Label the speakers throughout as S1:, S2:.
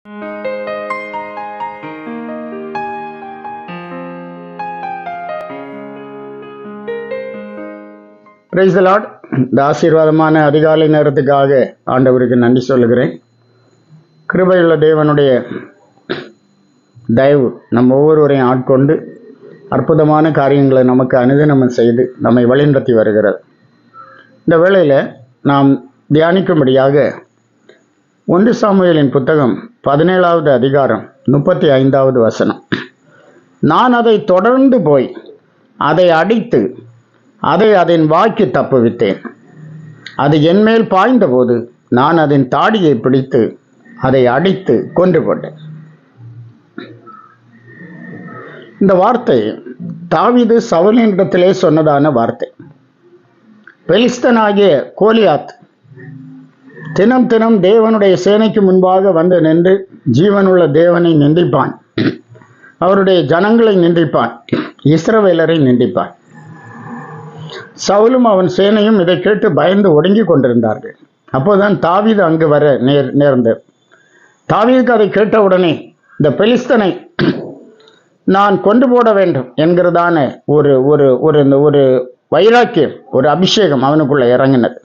S1: Praise the Lord. இந்த ஆசீர்வாதமான அதிகாலை நேரத்துக்காக ஆண்டவருக்கு நன்றி சொல்லுகிறேன். கிருபையுள்ள தேவனுடைய தயவு நம்ம ஒவ்வொருவரையும் ஆட்கொண்டு அற்புதமான காரியங்களை நமக்கு அனுதினம் செய்து நம்மை வழிநடத்தி வருகிறது. இந்த வேளையில் நாம் தியானிக்கும்படியாக 1 சாமுவேலின் புத்தகம் 17வது அதிகாரம் 35வது வசனம். நான் அதை தொடர்ந்து போய் அதை அடித்து அதை அதன் வாய்க்கு தப்புவித்தேன். அது என்மேல் பாய்ந்தபோது நான் அதன் தாடியை பிடித்து அதை அடித்து கொன்று போட்டேன். இந்த வார்த்தை தாவீது சவுலினிடத்திலே சொன்னதான வார்த்தை. பெலிஸ்தனாகிய கோலியாத் தினம் தினம் தேவனுடைய சேனைக்கு முன்பாக வந்து நின்று ஜீவனுள்ள தேவனை நிந்திப்பான், அவருடைய ஜனங்களை நிந்திப்பான், இஸ்ரவேலரை நிந்திப்பான். சவுலும் அவன் சேனையும் இதை கேட்டு பயந்து ஒடுங்கி கொண்டிருந்தார்கள். அப்போதான் தாவீது அங்கு வர நேர்ந்தது. தாவீதுக்கு அதை கேட்டவுடனே இந்த பெலிஸ்தனை நான் கொண்டு போட வேண்டும் என்கிறதான ஒரு ஒரு ஒரு ஒரு வைராக்கியம், ஒரு அபிஷேகம் அவனுக்குள்ள இறங்கினது.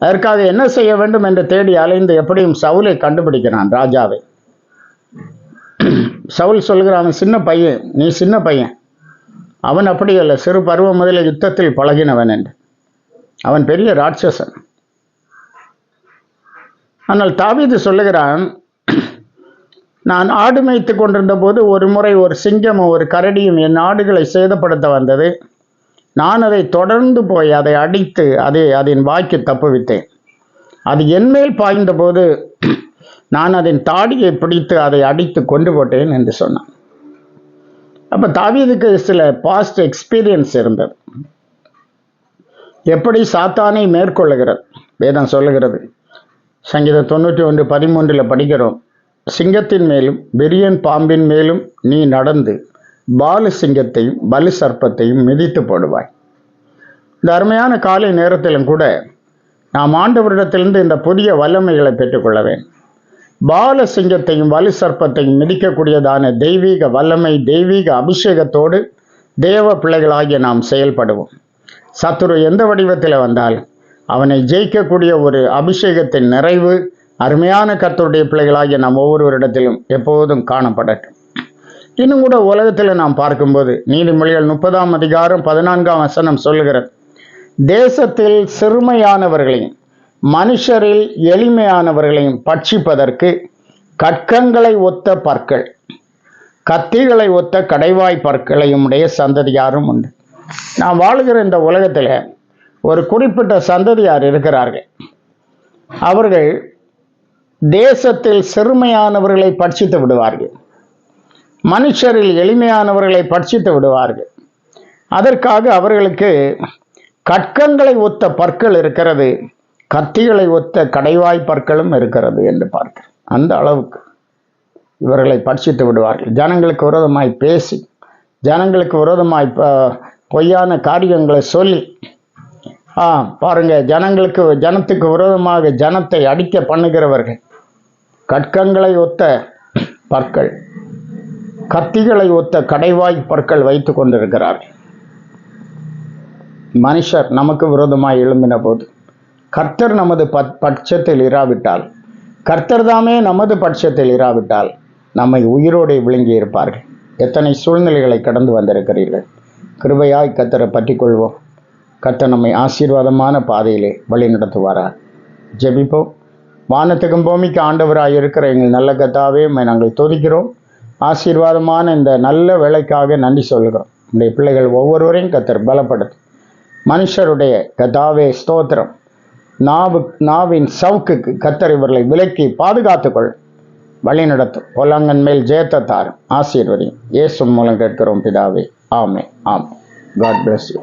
S1: அதற்காக என்ன செய்ய வேண்டும் என்று தேடி அலைந்து எப்படியும் சவுலை கண்டுபிடிக்கிறான், ராஜாவை. சவுல் சொல்கிறான், சின்ன பையன், நீ சின்ன பையன். அவன் அப்படி அல்ல, சிறு பருவம் முதலில் யுத்தத்தில் பழகினவன் என்று. அவன் பெரிய ராட்சசன். ஆனால் தாவீது சொல்லுகிறான், நான் ஆடு மேய்த்து கொண்டிருந்த போது ஒரு முறை ஒரு சிங்கமும் ஒரு கரடியும் என் ஆடுகளை சேதப்படுத்த வந்தது. நான் அதை தொடர்ந்து போய் அதை அடித்து அதன் வாய்க்கு தப்புவித்தேன். அது என்மேல் பாய்ந்த போது நான் அதன் தாடியை பிடித்து அதை அடித்து கொண்டு போட்டேன் என்று சொன்னான். அப்போ தாவீதுக்கு சில பாஸ்ட் எக்ஸ்பீரியன்ஸ் இருந்தது. எப்படி சாத்தானை மேற்கொள்ளுகிறது வேதம் சொல்லுகிறது. சங்கீதம் 91:13 படிக்கிறோம், சிங்கத்தின் மேலும் விரியன் பாம்பின் மேலும் நீ நடந்து பாலு சிங்கத்தையும் பலு சர்ப்பத்தையும் மிதித்து போடுவாய். இந்த அருமையான காலை நேரத்திலும் கூட நாம் ஆண்டவரிடத்திலிருந்து இந்த புதிய வல்லமைகளை பெற்றுக்கொள்ள வேண்டும். பால சிங்கத்தையும் வலு சர்ப்பத்தையும் மிதிக்கக்கூடியதான தெய்வீக வல்லமை, தெய்வீக அபிஷேகத்தோடு தேவ பிள்ளைகளாகிய நாம் செயல்படுவோம். சத்துரு எந்த வடிவத்தில் வந்தாலும் அவனை ஜெயிக்கக்கூடிய ஒரு அபிஷேகத்தின் நிறைவு அருமையான கர்த்தருடைய பிள்ளைகளாகிய நாம் ஒவ்வொருவரிடத்திலும் எப்போதும் காணப்படட்டும். இன்னும் கூட உலகத்தில் நாம் பார்க்கும்போது நீதிமொழிகள் 30ஆம் அதிகாரம் 14ஆம் வசனம் சொல்லுகிறது, தேசத்தில் சிறுமையானவர்களையும் மனுஷரில் எளிமையானவர்களையும் பட்சிப்பதற்கு கற்கங்களை ஒத்த பற்கள், கத்திகளை ஒத்த கடைவாய் பற்களையும் உடைய சந்ததியாரும் உண்டு. நாம் வாழுகிற இந்த உலகத்தில் ஒரு குறிப்பிட்ட சந்ததியார் இருக்கிறார்கள். அவர்கள் தேசத்தில் சிறுமையானவர்களை பட்சித்து விடுவார்கள், மனுஷரில் எளிமையானவர்களை பட்சித்து விடுவார்கள். அதற்காக அவர்களுக்கு கற்கங்களை ஒத்த பற்கள் இருக்கிறது, கத்திகளை ஒத்த கடைவாய் பற்களும் இருக்கிறது என்று பார்க்கிறோம். அந்த அளவுக்கு இவர்களை பட்சித்து விடுவார்கள். ஜனங்களுக்கு விரோதமாய் பேசி, ஜனங்களுக்கு விரோதமாய் பொய்யான காரியங்களை சொல்லி, பாருங்க, ஜனத்துக்கு விரோதமாக ஜனத்தை அடிக்க பண்ணுகிறவர்கள் கற்கங்களை ஒத்த பற்கள், கத்திகளை ஒத்த கடைவாய் பற்கள் வைத்து கொண்டிருக்கிறார்கள். மனுஷர் நமக்கு விரோதமாய் எழும்பின போது கர்த்தர் நமது பட்சத்தில் இராவிட்டால், கர்த்தர் தாமே நமது பட்சத்தில் இராவிட்டால் நம்மை உயிரோடு விழுங்கி இருப்பார்கள். எத்தனை சூழ்நிலைகளை கடந்து வந்திருக்கிறீர்கள். கிருபையாய் கர்த்தரை பற்றி கொள்வோம். கர்த்தர் நம்மை ஆசீர்வாதமான பாதையிலே வழி நடத்துவாரார். ஜெபிப்போம். வானத்துக்கும் பூமிக்கு ஆண்டவராய் இருக்கிற எங்கள் நல்ல கர்த்தாவே, நாங்கள் துதிக்கிறோம். ஆசீர்வாதமான இந்த நல்ல வேலைக்காக நன்றி சொல்கிறோம். உடைய பிள்ளைகள் ஒவ்வொருவரையும் கர்த்தர் பலப்படுத்தும். மனுஷருடைய கர்த்தாவே ஸ்தோத்திரம். நாவின் சவுக்குக்கு கர்த்தர் இவர்களை விலக்கி பாதுகாத்துக்கொள், வழி நடத்தும். பொல்லாங்கன் மேல் ஜெயத்தார் ஆசீர்வதியும். இயேசு மூலம் கேட்கிறோம் பிதாவே. ஆமென். ஆமென். God bless you.